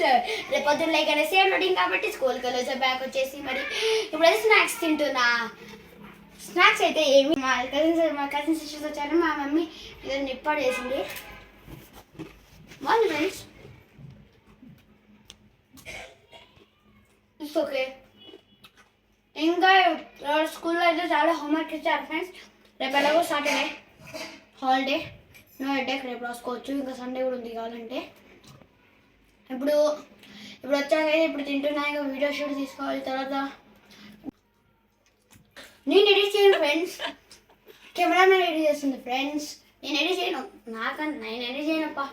Next రేపు పొద్దున్న లేకనే సేమ్ రొటీన్ కాబట్టి స్కూల్కి వెళ్ళొచ్చా బ్యాక్ వచ్చేసి మరి ఇప్పుడైతే స్నాక్స్ తింటున్నా. స్నాక్స్ అయితే ఏమి మా కజిన్ సిస్టర్స్ వచ్చారు. మా మమ్మీ ఏదో నిప్పాడు చేసింది బాగుంది ఫ్రెండ్స్. It's okay. ఇంకా స్కూల్లో అయితే చాలా హోంవర్క్ ఇచ్చారు ఫ్రెండ్స్. రేపు ఎలాగో సాటర్డే హాలిడే, నో హెడేక్, రేపు రాసుకోవచ్చు. ఇంకా సండే కూడా ఉంది కావాలంటే. ఇప్పుడు వచ్చాక ఇప్పుడు తింటున్నా. ఇంకా వీడియో షూట్ తీసుకోవాలి. తర్వాత నేను ఎడిట్ చేయను ఫ్రెండ్స్, కెమెరామెన్ ఎడిట్ చేస్తుంది ఫ్రెండ్స్. నేను ఎడిట్ చేయను, నేను ఎడిట్ చేయనప్పా.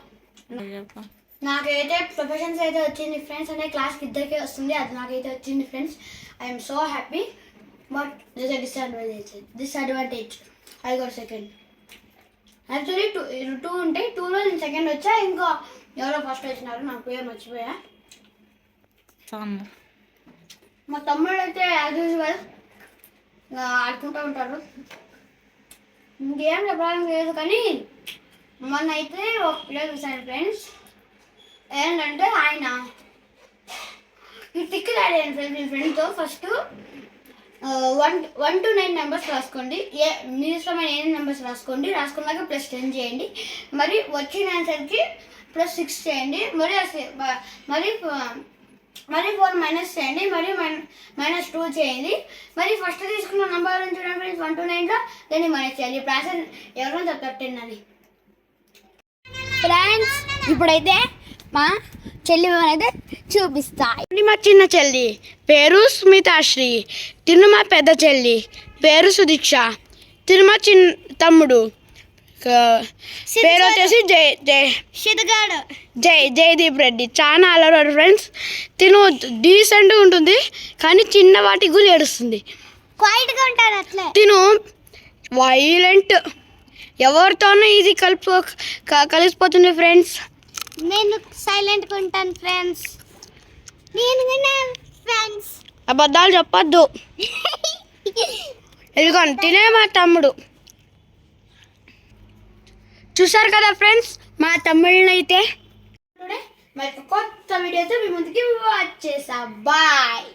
నాకైతే ప్రొఫెషన్స్ అయితే వచ్చింది ఫ్రెండ్స్, అంటే క్లాస్కి ఇద్దరికే వస్తుంది. అది నాకైతే వచ్చింది friends. I'm so happy. But this disadvantage I got second. Actually two ఉంటాయి, 2లో నేను సెకండ్ వచ్చా. ఇంకా ఎవరో ఫస్ట్ వచ్చినారు, నాకు పేరు మర్చిపోయా. మా తమ్ముడు అయితే యాజ్ యూజువల్ ఆడుకుంటూ ఉంటారు. ఇంకేం చెప్పడానికి లేదు. కానీ మొన్న అయితే ఒక ప్లేస్ చూసాను ఫ్రెండ్స్. ఏంటంటే ఆయన ఈ టిక్కెట్ ఆడాను ఫ్రెండ్స్. మీ ఫ్రెండ్తో ఫస్ట్ 1 to 9 నెంబర్స్ రాసుకోండి. మీ ఇష్టమైన 8 నెంబర్స్ రాసుకున్నాక +10 చేయండి. మరి వచ్చిన ఆన్సర్కి +6 చేయండి. మరి 4 మైనస్ చేయండి. మరి -2 చేయండి. మరి ఫస్ట్ తీసుకున్న నెంబర్ నుంచి చూడండి 1 to 9లో దాన్ని మైనస్ చేయాలి. ఇప్పుడు ఆన్సర్ ఎవరైనా చెప్తారు 10 అని ఫ్రెండ్స్. ఇప్పుడైతే మా చెల్లి అయితే చూపిస్తా. మా చిన్న చెల్లి పేరు స్మితాశ్రీ, తిను మా పెద్ద చెల్లి పేరు సుదీక్ష, తిను మా తమ్ముడు పేరు వచ్చేసి జయదీప్ రెడ్డి. చాలా అలవాడు ఫ్రెండ్స్. తిను డీసెంట్గా ఉంటుంది కానీ చిన్న వాటికి కూడా ఏడుస్తుంది. క్వైట్గా ఉంటాడు అట్లే. తిను వైలెంట్, ఎవరితోనూ ఇది కలిసిపోతుంది ఫ్రెండ్స్. నేను సైలెంట్గా ఉంటాను ఫ్రెండ్స్. అబద్ధాలు చెప్పొద్దు. ఇదిగోండి తినే మా తమ్ముడు. చూసారు కదా ఫ్రెండ్స్ మా తమ్ముళ్ళని అయితే. మరి కొత్త వీడియోతో మీ ముందుకి వచ్చేసా. బాయ్.